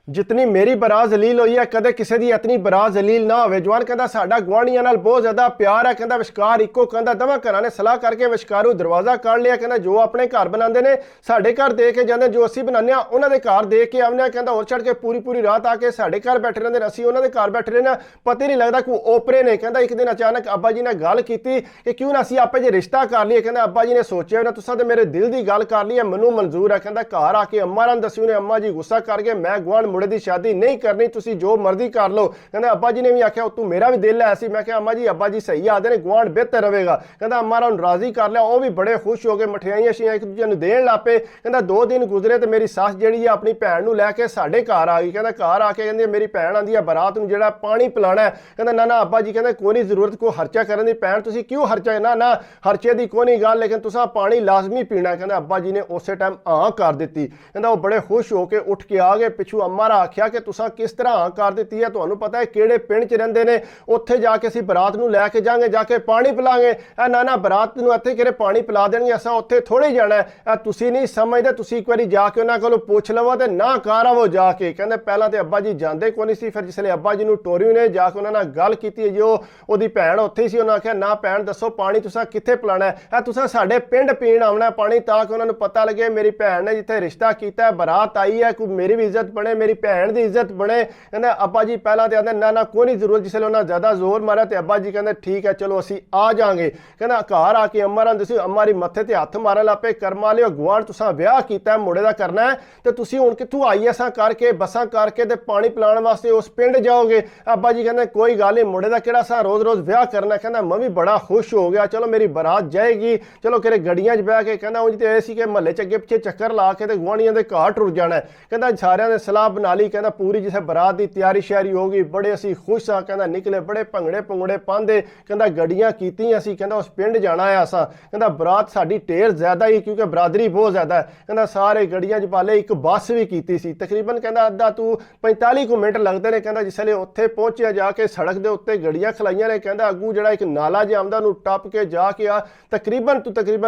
जितनी मेरी बरा जलील हुई है कदे किसी की इतनी बरा जलील ना हो। जवान कहता साडा गुआढ़ियां नाल बहुत ज्यादा प्यार है, कहता विशकार इको कहता दवा घर ने सलाह करके विशकारू दरवाजा काढ़ लिया, कहता जो अपने घर बनाते हैं साढ़े घर दे के जाते, जो असी बनाने उन्होंने घर दे के आने, कहता और चढ़ के पूरी पूरी रात आके साढ़े घर बैठे रहते, असी उन्होंने घर बैठे रहने, पता ही नहीं लगता कोई ओपरे ने। कहता एक दिन अचानक अब्बा जी ने गल की कि क्यों ना असी आपे जो रिश्ता कर लिए, कहता अब्बा जी ने सोचा ना तुसा तो मेरे दिल की गल कर ली है, मैनू मंजूर है। कहता घर आके अम्मा ने दसी, उन्हें अम्मा जी गुस्सा करके मैं गुआढ़ मुंडे की शादी नहीं करनी, तुसी जो मर्जी कर लो। कहता अब्बा जी ने भी आख्या तू मेरा भी दिल है ऐसी। मैं क्या अम्मा जी अब्बा जी सही आते हैं गुआढ़ बेहतर रहेगा। कहता अम्मा ने राजी कर लिया, वह भी बड़े खुश हो गए, मठियाइयां शियां एक दूजे देन ला पे। कहता 2 दिन गुजरे तो मेरी सस जी है अपनी भैन को लैके साढ़े घर आ गई। कहता घर आके कहती मेरी भैन आती है बरात में जो पानी पिलाना है। कहता ना ना अब्बा जी कहते कोई नहीं जरूरत को खर्चा करने की, भैन तुम क्यों खर्चा, ना ना खर्चे की कोई नहीं गल, लेकिन तुसा पानी लाजमी पीना। कहते अब्बा जी ने उस टाइम हाँ कर दी। कहता वो बड़े खुश होकर उठ के आ गए, पिछू अम्मा ने आख्या कि तुसा किस तरह हाँ कर दी है, तुहानू पता है किहड़े पिंड च रहिंदे ने, उत्थे जाके असीं बरात नूं लैके जाएंगे, जाके पानी पिलांगे। ना ना बरात नूं इत्थे किहड़े पानी पिला देणगे, असां उत्थे थोड़े जाना है, तुसीं नहीं समझदे, तुसीं एक बारी जाके उन्हां कोलों पुछ लवो ते ना कर आवो जाके। कहंदे पहलां ते अब्बा जी जांदे कोई नहीं सी, फिर जिसले अब्बा जी नूं टोरी ने जाके उन्हां नाल गल कीती, जो ओहदी भैन उत्थे सी, उन्हां आख्या ना भैन दसो पानी तुसां कित्थे पिलाना है, तुसां साडे पिंड पीण आउणा पानी, ताकि उन्हां नूं पता लगे मेरी भैन ने जिथे रिश्ता कीता है बरात आई है, कोई मेरी भी इज्जत बने, मेरी भैन की इज्जत बने। कहते अब्बा जी पहला तो आते ना ना कोई नहीं जरूरत, जिसले उन्हें ज्यादा जोर मारा तो अब्बा जी कहते ठीक है चलो असी आ जाएंगे। कहना घर आके अम्मा ने दसी, अम्मा री मत्थे ते हत्थ मारन लग पे, कर्मा लियो गुआढ़ तुसां ब्याह कीता है मुंडे दा करना है, तो तुसी हुण कित्थों आईएसां करके बसां करके ते पानी पिलाने वास्ते उस पिंड जाओगे। अब्बा जी कहते कोई गल नहीं, मुंडे दा किहड़ा सा रोज रोज ब्याह करना। कहना मैं भी बड़ा खुश हो गया, चलो मेरी बरात जाएगी, चलो किरे गड्डियां च बह के। कहना उंज ते ऐ सी कि महल्ले च अगे पिछे चक्कर ला के ते गुआढ़ियां दे घर टुर जाना है। कहना सारियां ने सलाह बना ली, कहना पूरी जिसे बरात की तैयारी श्यारी हो गई, बड़े असी खुश हाँ, कहना निकले बड़े भंगड़े भुंगड़े पांदे, कहना गड्डियां कीती असी, कहना उस पिंड जाना है असा, कहना बरात साडी ढेर ज्यादा ही क्योंकि बरादरी बहुत ज्यादा है। कहना सारे गड्डियां च पाले, एक बस भी कीती सी, तकरीबन कहना अद्धा तू 45 मिनट लगते हैं। कहना जिसले उत्थे पहुंचे जाके सड़क के उत्ते गड्डियां खलाइयां ने, कहना अगू जड़ा एक नाला जिहा आंदा नूं टप के जाके आ तकरीबन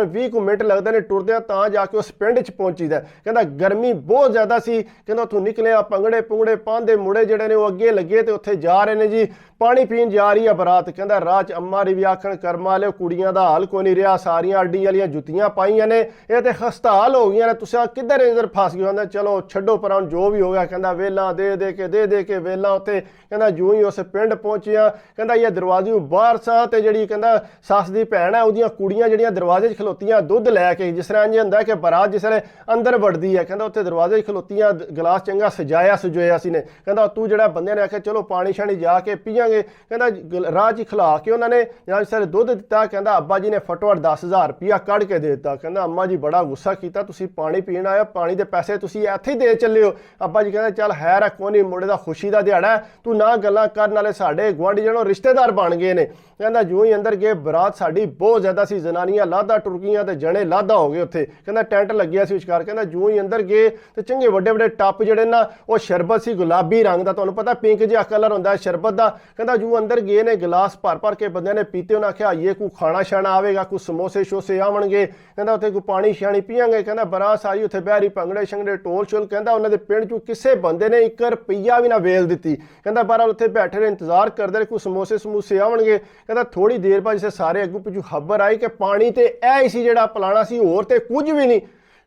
20 मिनट लगते हैं टुरदे तां जाके उस पिंड च पहुंचीदा। कहना गर्मी बहुत ज्यादा सी, कहना उत्थों निकले भंगड़े भुंगड़े पांदे मुड़े जड़े ने अगे लगे तो उत्थे जा रहे हैं जी, पानी पीन जा रही है बरात। कहता राह च अम्मा री भी आखण कर्मा लियो कुड़ियां दा हाल कोई नहीं रहा, सारियां अड्डी वालियां जुत्तियां पाईयां ने, ये तो खस्ता हाल हो गई ने, तुसां किधर इधर फस गए। कहंदा चलो छड्डो पर जो भी हो गया। कहता वेला दे के वेला उत्थे, कहता जूं ही उस पिंड पहुंचिया, कहता ये दरवाजे बाहर सा ते जिहड़ी कहता सस दी भैन है उहदियां कुड़ियां जिहड़ियां दरवाजे च खलोतियां दुध लैके, जिस तरह इंज हुंदा कि बरात जिसले अंदर वड़दी है, कहता उत्थे दरवाजे च खलोतियां गिलास चंगा सजाया सजोया सी ने। कहता तू जिहड़ा बंदे ने आख्या चलो पानी शानी जाके पीआंगे, कहता राह च खिला के उन्होंने जिसले दुध दिता, कहता अब्बा जी ने फटोफट 10,000 रुपया कढ़ के दे दिता। कहता अम्मा जी बड़ा गुस्सा किया, तुसीं पानी पीण आए, पानी के पैसे तुसीं इत्थे ही दे चले हो। अब्बा जी कहते चल है कोई नहीं, मुंडे दा खुशी का दिहाड़ा है, तू ना गल्लां कर, नाले साडे गुआढ़ी जड़ों रिश्तेदार बन गए ने। कहता जूं ही अंदर गए बरात साडी बहुत ज्यादा सी, जनानियां लादा टुरकियां ते जने लादा हो गए उत्थे। कहता टेंट लग्या सी विचकार। कहता जूं ही अंदर गए तो चंगे वड्डे वड्डे टप जिहड़े ना वो शरबत सी गुलाबी रंग का, तुहानूं पता पिंक जिहा कलर हुंदा शरबत का। कहता जूं अंदर गए ने गिलास भर के बंदे ने पीते, उन्हें आख्या ये कोई खाना शाना आवेगा, कोई समोसे शोसे आवणगे, कहता उत्थे कोई पानी शानी पीआंगे। कहता बरात सारी उत्थे बहरी भंगड़े शंगड़े टोल शोल, कहता उन्होंने पिंड चों किसी बंदे ने 1 रुपया भी ना वेल दी। कहता बहरहाल उत्थे बैठे रहे इंतजार करते रहे, कोई समोसे समूसे आवणगे। कहता थोड़ी देर बाद जिसे सारे अगू पिछू खबर आई कि पानी तो ऐ सी जिहड़ा पिलाना सी, होर ते कुछ भी नहीं।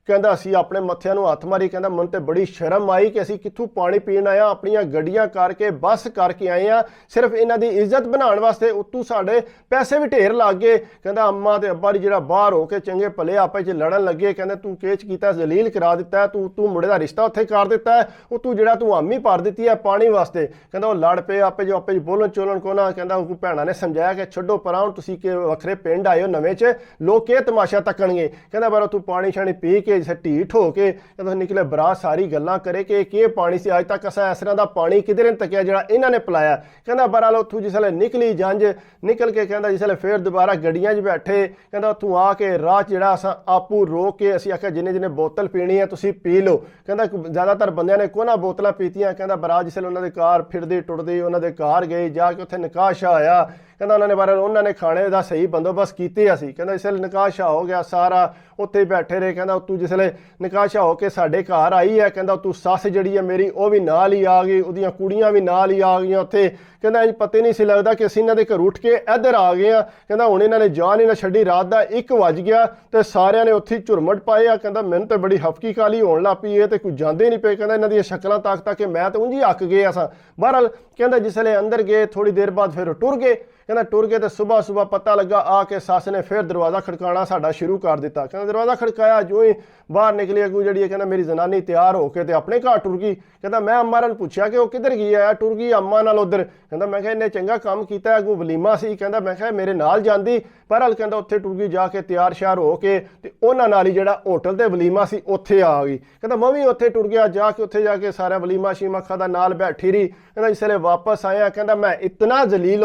कहता असी अपने मत्थियां नूं हत्थ मारी, कहता मन तो बड़ी शर्म आई कि असी कित्थों पानी पीण आए, अपनियां गड्डियां करके बस करके आए हैं सिर्फ इन्हां दी इज्जत बनाउण वास्ते, उत्तों साडे पैसे भी ढेर लग गए। कहता अम्मा ते अब्बा जी जिहड़ा बाहर होके चंगे भले आपस च लड़न लगे, कहते तू केच कीता, जलील करा दिता है, तू मुंडे दा रिश्ता उत्थे कर दिता है, तू जिहड़ा तू हामी भर दित्ती है पानी वास्ते। कहता वो लड़ पे आपे जो बोलन चोलन को ना। कहता भैणां ने समझाया कि छड्डो परां, तुसीं के वखरे पिंड आए हो नवें च, लोग के तमाशा तकणगे। कहता पर तू पानी शानी पी के जिसे ढीठ होके जदों निकले बरात सारी गल्लां करे कि पानी से अज तक असा इस तरह का पानी किधर नहीं तकिया जिहड़ा इन्हां ने पिलाया। कहता बहरहाल उत्थों जिसले निकली जंज निकल के, कहता जिसले फिर दोबारा गड्डियां 'च बैठे, कहता उत्थों आके राह जिहड़ा असां आपू रोक के असीं आख्या जिन्ने जिन्ने बोतल पीनी है तुसीं पी लो। कहता ज़्यादातर बंदियां ने कोना बोतलां पीतियां। कहता बरात जिसले उन्होंने कार फिरदी टुरदी उन्होंने घर गई, जाके उत्थे निकाह शाह होया। ਕਹਿੰਦਾ ਉਹਨਾਂ ਨੇ ਬਾਰੇ ਉਹਨਾਂ ਨੇ ਖਾਣੇ ਦਾ ਸਹੀ ਬੰਦੋਬਸਤ ਕੀਤੇ ਅਸੀਂ। ਕਹਿੰਦਾ ਇਸ ਵੇਲੇ ਨਿਕਾਹ ਸ਼ਾਹ ਹੋ ਗਿਆ ਸਾਰਾ, ਉੱਥੇ ਹੀ ਬੈਠੇ ਰਹੇ। ਕਹਿੰਦਾ ਤੂੰ ਜਿਸ ਵੇਲੇ ਨਿਕਾਹ ਸ਼ਾਹ ਹੋ ਕੇ ਸਾਡੇ ਘਰ ਆਈ ਹੈ, ਕਹਿੰਦਾ ਤੂੰ ਸੱਸ ਜਿਹੜੀ ਹੈ ਮੇਰੀ ਉਹ ਵੀ ਨਾਲ ਹੀ ਆ ਗਈ, ਉਹਦੀਆਂ ਕੁੜੀਆਂ ਵੀ ਨਾਲ ਹੀ ਆ ਗਈਆਂ ਉੱਥੇ। ਕਹਿੰਦਾ ਇੰਜ ਪਤਾ ਨਹੀਂ ਸੀ ਲੱਗਦਾ ਕਿ ਅਸੀਂ ਇਹਨਾਂ ਦੇ ਘਰ ਉੱਠ ਕੇ ਇੱਧਰ ਆ ਗਏ ਆ। ਕਹਿੰਦਾ ਹੁਣ ਇਹਨਾਂ ਨੇ ਜਾਨ ਹੀ ਨਾ ਛੱਡੀ, ਰਾਤ ਦਾ 1 ਵੱਜ ਗਿਆ ਤੇ ਸਾਰਿਆਂ ਨੇ ਉੱਥੇ ਝੁਰਮਟ ਪਾਏ ਆ। ਕਹਿੰਦਾ ਮੈਨੂੰ ਤੇ ਬੜੀ ਹਫਕੀ ਕਾਲੀ ਹੋਣ ਲੱਗ ਪਈ, ਇਹ ਤੇ ਕੋਈ ਜਾਂਦੇ ਨਹੀਂ ਪਏ। ਕਹਿੰਦਾ ਇਹਨਾਂ ਦੀਆਂ ਸ਼ਕਲਾਂ ਤੱਕ ਕੇ ਮੈਂ ਤਾਂ ਉਂਝ ਹੀ ਅੱਕ ਗਿਆ ਸਾਂ। ਬਹਰਹਾਲ ਕਹਿੰਦਾ ਜਿਸ ਵੇਲੇ ਅੰਦਰ ਗਏ ਥੋੜੀ ਦੇਰ ਬਾਅਦ ਫਿਰ ਟੁਰ ਗਏ। ਕਹਿੰਦਾ ਟੁਰ ਗਏ ਤੇ ਸੁਬਾਹ ਪਤਾ ਲੱਗਾ ਆ ਕੇ ਸੱਸ ਨੇ ਫਿਰ ਦਰਵਾਜ਼ਾ ਖੜਕਾਉਣਾ ਸਾਡਾ ਸ਼ੁਰੂ ਕਰ ਦਿੱਤਾ। ਕਹਿੰਦਾ ਦਰਵਾਜ਼ਾ ਖੜਕਾਇਆ, ਜੋ ਹੀ ਬਾਹਰ ਨਿਕਲੀ ਅੱਗੂ ਜਿਹੜੀ ਹੈ ਕਹਿੰਦਾ ਮੇਰੀ ਜ਼ਨਾਨੀ ਤਿਆਰ ਹੋ ਕੇ ਤੇ ਆਪਣੇ ਘਰ ਟੁਰ ਗਈ। ਕਹਿੰਦਾ ਮੈਂ ਅੰਮਾ ਨੂੰ ਪੁੱਛਿਆ ਕਿ ਉਹ ਕਿੱਧਰ ਗਈ ਹੈ? ਟੁਰ ਗਈ ਅੰਮਾ ਨਾਲ ਉੱਧਰ। ਕਹਿੰਦਾ ਮੈਂ ਕਿਹਾ ਇਹਨੇ ਚੰਗਾ ਕੰਮ ਕੀਤਾ, ਅੱਗੂ ਵਲੀਮਾ ਸੀ। ਕਹਿੰਦਾ ਮੈਂ ਕਿਹਾ ਮੇਰੇ ਨਾਲ ਜਾਂਦੀ। ਬਹਰਹਾਲ ਕਹਿੰਦਾ ਉੱਥੇ ਟੁਰ ਗਈ, ਜਾ ਕੇ ਤਿਆਰ ਸ਼ਿਆਰ ਹੋ ਕੇ ਤੇ ਉਹਨਾਂ ਨਾਲ ਹੀ ਜਿਹੜਾ ਹੋਟਲ ਤੇ ਵਲੀਮਾ ਸੀ ਉੱਥੇ ਆ ਗਈ। ਕਹਿੰਦਾ ਮੈਂ ਵੀ ਉੱਥੇ ਟੁਰ ਗਿਆ, ਜਾ ਕੇ ਉੱਥੇ ਜਾ ਕੇ ਸਾਰਾ ਵਲੀਮਾ ਸ਼ੀਮਾ ਖਾਦਾ, ਨਾਲ ਬੈਠੀ ਰਹੀ। ਕਹਿੰਦਾ ਇਸ ਵੇਲੇ ਵਾਪਸ ਆਇਆ, ਕਹਿੰਦਾ ਮੈਂ ਇਤਨਾ ਜ਼ਲੀਲ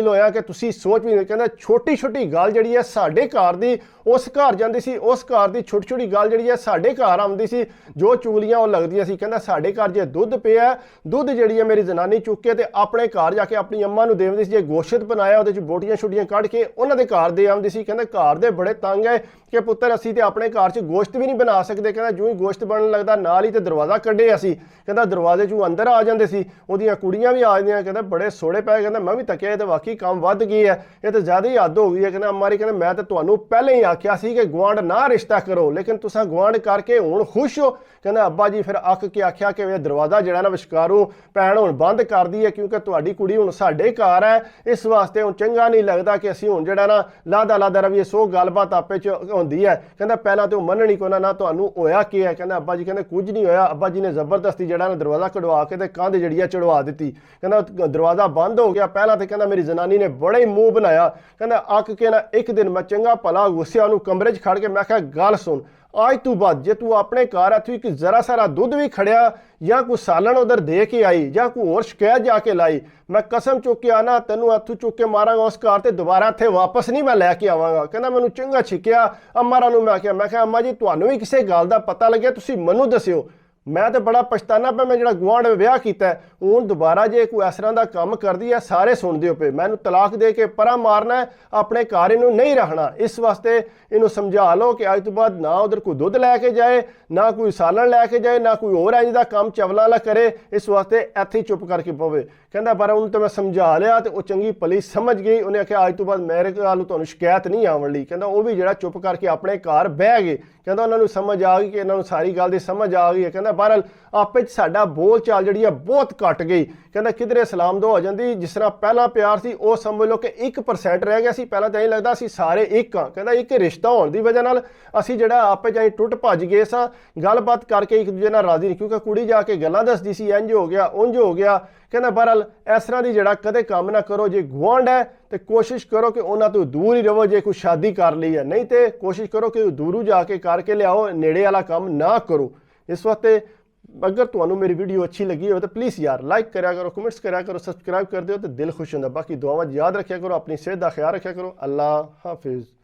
ਹੋਇਆ ਕਿ ਤੁਸੀਂ ਸੋਚ ਵੀ ਨਹੀਂ। ਕਹਿੰਦਾ ਛੋਟੀ ਗੱਲ ਜਿਹੜੀ ਹੈ ਸਾਡੇ ਘਰ ਦੀ ਉਸ ਘਰ ਜਾਂਦੀ ਸੀ, ਉਸ ਘਰ ਦੀ ਛੋਟੀ ਗੱਲ ਜਿਹੜੀ ਹੈ ਸਾਡੇ ਘਰ ਆਉਂਦੀ ਸੀ, ਜੋ ਚੁਗਲੀਆਂ ਉਹ ਲੱਗਦੀਆਂ ਸੀ। ਕਹਿੰਦਾ ਸਾਡੇ ਘਰ ਜੇ ਦੁੱਧ ਪਿਆ, ਦੁੱਧ ਜਿਹੜੀ ਹੈ ਮੇਰੀ ਜ਼ਨਾਨੀ ਚੁੱਕ ਕੇ ਤੇ ਆਪਣੇ ਘਰ ਜਾ ਕੇ ਆਪਣੀ ਅੰਮਾ ਨੂੰ ਦੇਵਦੀ ਸੀ। ਜੇ ਗੋਸ਼ਤ ਬਣਾਇਆ ਉਹਦੇ 'ਚ ਬੋਟੀਆਂ ਛੁੱਟੀਆਂ ਕੱਢ ਕੇ ਉਹਨਾਂ ਦੇ ਘਰ ਦੇ ਆਉਂਦੀ ਸੀ। ਕਹਿੰਦਾ ਘਰ ਦੇ ਬੜੇ ਤੰਗ ਹੈ ਕਿ ਪੁੱਤਰ ਅਸੀਂ ਤੇ ਆਪਣੇ ਘਰ 'ਚ ਗੋਸ਼ਤ ਵੀ ਨਹੀਂ ਬਣਾ ਸਕਦੇ। ਕਹਿੰਦਾ ਜੋ ਹੀ ਗੋਸ਼ਤ ਬਣਨ ਲੱਗਦਾ ਨਾਲ ਹੀ ਤੇ ਦਰਵਾਜ਼ਾ ਕੱਢੇ ਅਸੀਂ। ਕਹਿੰਦਾ ਦਰਵਾਜ਼ੇ 'ਚੋਂ ਅੰਦਰ ਆ ਜਾਂਦੇ ਸੀ, ਉਹਦੀਆਂ ਕੁੜੀਆਂ ਵੀ ਆ ਜਾਂਦੀਆਂ। ਕਹਿੰਦਾ ਬੜੇ ਸੋਹਣੇ ਪਏ। ਕਹਿੰਦਾ ਮੈਂ ਵੀ ਤੱਕਿਆ ਤੇ ਵਾਕਈ ਕੰਮ ਵੱਧ ਗਈ ਹੈ, ਇਹ ਤਾਂ ਜ਼ਿਆਦਾ ਹੀ ਹੱਦ ਹੋ ਗਈ ਹੈ। ਕਹਿੰਦਾ ਅੰਮਾ ਰੀ ਕਹਿੰਦਾ ਮੈਂ ਤਾਂ ਤੁਹਾਨੂੰ ਪਹਿਲਾਂ ਹੀ ਆਖਿਆ ਸੀ ਕਿ ਗੁਆਂਢ ਨਾ ਰਿਸ਼ਤਾ ਕਰੋ, ਲੇਕਿਨ ਤੁਸੀਂ ਗੁਆਂਢ ਕਰਕੇ ਹੁਣ ਖੁਸ਼ ਹੋ। ਕਹਿੰਦਾ ਅੱਬਾ ਜੀ ਫਿਰ ਅੱਕ ਕੇ ਆਖਿਆ ਕਿ ਇਹ ਦਰਵਾਜ਼ਾ ਜਿਹੜਾ ਨਾ ਵਿਚਕਾਰੂ ਭੈਣ ਹੁਣ ਬੰਦ ਕਰਦੀ ਹੈ, ਕਿਉਂਕਿ ਤੁਹਾਡੀ ਕੁੜੀ ਹੁਣ ਸਾਡੇ ਘਰ ਹੈ, ਇਸ ਵਾਸਤੇ ਹੁਣ ਚੰਗਾ ਨਹੀਂ ਲੱਗਦਾ ਕਿ ਅਸੀਂ ਹੁਣ ਜਿਹੜਾ ਨਾ ਲਾਦਾ ਰਵੀਏ। ਸੋ ਗੱਲਬਾਤ ਆਪੇ 'ਚ ਹੁੰਦੀ ਹੈ। ਕਹਿੰਦਾ ਪਹਿਲਾਂ ਤੇ ਉਹ ਮੰਨਣੀ ਕੋਨਾ ਨਾ ਤੁਹਾਨੂੰ ਹੋਇਆ ਕੀ ਹੈ। ਕਹਿੰਦਾ ਅੱਬਾ ਜੀ ਕਹਿੰਦੇ ਕੁਝ ਨਹੀਂ ਹੋਇਆ, ਅੱਬਾ ਜੀ ਨੇ ਜ਼ਬਰਦਸਤੀ ਜਿਹੜਾ ਨਾ ਦਰਵਾਜ਼ਾ ਕਢਵਾ ਕੇ ਤੇ ਕੰਧ ਜਿਹੜੀ ਹੈ ਚੜਵਾ ਦਿੱਤੀ। ਕਹਿੰਦਾ ਦਰਵਾਜ਼ਾ ਬੰਦ ਹੋ ਗਿਆ। ਪਹਿਲਾਂ ਤੇ ਕਹਿੰਦਾ ਮੇਰੀ ਜ਼ਨਾਨੀ ਨੇ ਬੜਾ ਹੀ ਮੂੰਹ ਬਣਾਇਆ। ਕਹਿੰਦਾ ਅੱਕ ਕੇ ਨਾ ਇੱਕ ਦਿਨ ਮੈਂ ਚੰਗਾ ਭਲਾ ਗੁੱਸਿਆ ਉਹਨੂੰ ਕਮਰੇ 'ਚ ਖੜ ਕੇ ਮੈਂ ਕਿਹਾ ਗੱਲ ਸੁਣ, ਅੱਜ ਤੋਂ ਬਾਅਦ ਜੇ ਤੂੰ ਆਪਣੇ ਘਰ ਇੱਥੋਂ ਇੱਕ ਜ਼ਰਾ ਸਾਰਾ ਦੁੱਧ ਵੀ ਖੜਿਆ ਜਾਂ ਕੋਈ ਸਾਲਣ ਉਧਰ ਦੇ ਕੇ ਆਈ ਜਾਂ ਕੋਈ ਹੋਰ ਸ਼ਿਕਾਇਤ ਜਾ ਕੇ ਲਾਈ, ਮੈਂ ਕਸਮ ਚੁੱਕ ਕੇ ਆਣਾ ਤੈਨੂੰ ਇੱਥੋਂ ਚੁੱਕ ਕੇ ਮਾਰਾਂਗਾ ਉਸ ਘਰ ਤੇ ਦੁਬਾਰਾ ਇੱਥੇ ਵਾਪਸ ਨਹੀਂ ਮੈਂ ਲੈ ਕੇ ਆਵਾਂਗਾ। ਕਹਿੰਦਾ ਮੈਨੂੰ ਚੰਗਾ ਛਿੱਕਿਆ। ਅੰਮਾ ਨੂੰ ਮੈਂ ਕਿਹਾ ਅੰਮਾ ਜੀ ਤੁਹਾਨੂੰ ਵੀ ਕਿਸੇ ਗੱਲ ਦਾ ਪਤਾ ਲੱਗਿਆ ਤੁਸੀਂ ਮੈਨੂੰ ਦੱਸਿਓ, ਮੈਂ ਤਾਂ ਬੜਾ ਪਛਤਾਨਾ ਪਿਆ ਮੈਂ ਜਿਹੜਾ ਗੁਆਂਢ ਵਿਆਹ ਕੀਤਾ ਹੁਣ ਦੁਬਾਰਾ ਜੇ ਕੋਈ ਇਸ ਤਰ੍ਹਾਂ ਦਾ ਕੰਮ ਕਰਦੀ ਹੈ ਸਾਰੇ ਸੁਣਦੇ ਹੋ ਪਏ, ਮੈਨੂੰ ਤਲਾਕ ਦੇ ਕੇ ਪਰਾਂ ਮਾਰਨਾ, ਆਪਣੇ ਘਰ ਇਹਨੂੰ ਨਹੀਂ ਰੱਖਣਾ। ਇਸ ਵਾਸਤੇ ਇਹਨੂੰ ਸਮਝਾ ਲਓ ਕਿ ਅੱਜ ਤੋਂ ਬਾਅਦ ਨਾ ਉਧਰ ਕੋਈ ਦੁੱਧ ਲੈ ਕੇ ਜਾਏ, ਨਾ ਕੋਈ ਸਾਲਣ ਲੈ ਕੇ ਜਾਏ, ਨਾ ਕੋਈ ਹੋਰ ਇੰਜ ਦਾ ਕੰਮ ਚਵਲਾ ਲਾ ਕਰੇ। ਇਸ ਵਾਸਤੇ ਇੱਥੇ ਹੀ ਚੁੱਪ ਕਰਕੇ ਪਵੇ। ਕਹਿੰਦਾ ਪਰ ਉਹਨੂੰ ਤਾਂ ਮੈਂ ਸਮਝਾ ਲਿਆ ਤੇ ਉਹ ਚੰਗੀ ਭਲੀ ਸਮਝ ਗਈ। ਉਹਨੇ ਆਖਿਆ ਅੱਜ ਤੋਂ ਬਾਅਦ ਮੇਰੇ ਕੋਲ ਤੁਹਾਨੂੰ ਸ਼ਿਕਾਇਤ ਨਹੀਂ ਆਉਣ ਲਈ। ਕਹਿੰਦਾ ਉਹ ਵੀ ਜਿਹੜਾ ਚੁੱਪ ਕਰਕੇ ਆਪਣੇ ਘਰ ਬਹਿ ਗਏ। ਕਹਿੰਦਾ ਉਹਨਾਂ ਨੂੰ ਸਮਝ ਆ ਗਈ ਕਿ ਇਹਨਾਂ ਨੂੰ ਸਾਰੀ ਗੱਲ ਦੀ ਸਮਝ ਆ ਗਈ ਹੈ। ਕਹਿੰਦਾ ਬਹਰਹਾਲ ਆਪੇ 'ਚ ਸਾਡਾ ਬੋਲ ਚਾਲ ਜਿਹੜੀ ਆ ਬਹੁਤ ਘਟ ਗਈ। ਕਹਿੰਦਾ ਕਿਧਰੇ ਸਲਾਮ ਦੋ ਹੋ ਜਾਂਦੀ, ਜਿਸ ਤਰ੍ਹਾਂ ਪਹਿਲਾਂ ਪਿਆਰ ਸੀ ਉਹ ਸਮਝ ਲਓ ਕਿ 1% ਰਹਿ ਗਿਆ ਸੀ। ਪਹਿਲਾਂ ਤਾਂ ਇਹ ਲੱਗਦਾ ਸੀ ਸਾਰੇ ਇੱਕ ਆ। ਕਹਿੰਦਾ ਇੱਕ ਰਿਸ਼ਤਾ ਹੋਣ ਦੀ ਵਜ੍ਹਾ ਨਾਲ ਅਸੀਂ ਜਿਹੜਾ ਆਪੇ 'ਚ ਟੁੱਟ ਭੱਜ ਗਏ ਸਾਂ, ਗੱਲਬਾਤ ਕਰਕੇ ਇੱਕ ਦੂਜੇ ਨਾਲ ਰਾਜ਼ੀ ਨਹੀਂ, ਕਿਉਂਕਿ ਕੁੜੀ ਜਾ ਕੇ ਗੱਲਾਂ ਦੱਸਦੀ ਸੀ ਇੰਝ ਹੋ ਗਿਆ ਉਂਝ ਹੋ ਗਿਆ। ਕਹਿੰਦਾ ਬਹਰਹਾਲ ਇਸ ਤਰ੍ਹਾਂ ਦੀ ਜਿਹੜਾ ਕਦੇ ਕੰਮ ਨਾ ਕਰੋ। ਜੇ ਗੁਆਂਢ ਹੈ ਤੇ ਕੋਸ਼ਿਸ਼ ਕਰੋ ਕਿ ਉਹਨਾਂ ਤੋਂ ਦੂਰ ਹੀ ਰਹੋ। ਜੇ ਕੋਈ ਸ਼ਾਦੀ ਕਰ ਲਈ ਹੈ, ਨਹੀਂ ਤੇ ਕੋਸ਼ਿਸ਼ ਕਰੋ ਕਿ ਦੂਰੋਂ ਜਾ ਕੇ ਕਰਕੇ ਲਿਆਓ, ਨੇੜੇ ਵਾਲਾ ਕੰਮ ਨਾ ਕਰੋ। ਇਸ ਵਾਸਤੇ ਅਗਰ ਤੁਹਾਨੂੰ ਮੇਰੀ ਵੀਡੀਓ ਅੱਛੀ ਲੱਗੀ ਹੋ ਤਾਂ ਪਲੀਜ਼ ਯਾਰ ਲਾਈਕ ਕਰਿਆ ਕਰੋ, ਕਮੈਂਟਸ ਕਰਿਆ ਕਰੋ, ਸਬਸਕ੍ਰਾਈਬ ਕਰ ਦਿਓ ਤੇ ਦਿਲ ਖੁਸ਼ ਹੁੰਦਾ। ਬਾਕੀ ਦੁਆਵਾਂ ਯਾਦ ਰੱਖਿਆ ਕਰੋ, ਆਪਣੀ ਸਿਹਤ ਦਾ ਖਿਆਲ ਰੱਖਿਆ ਕਰੋ। ਅੱਲਾ ਹਾਫਿਜ਼।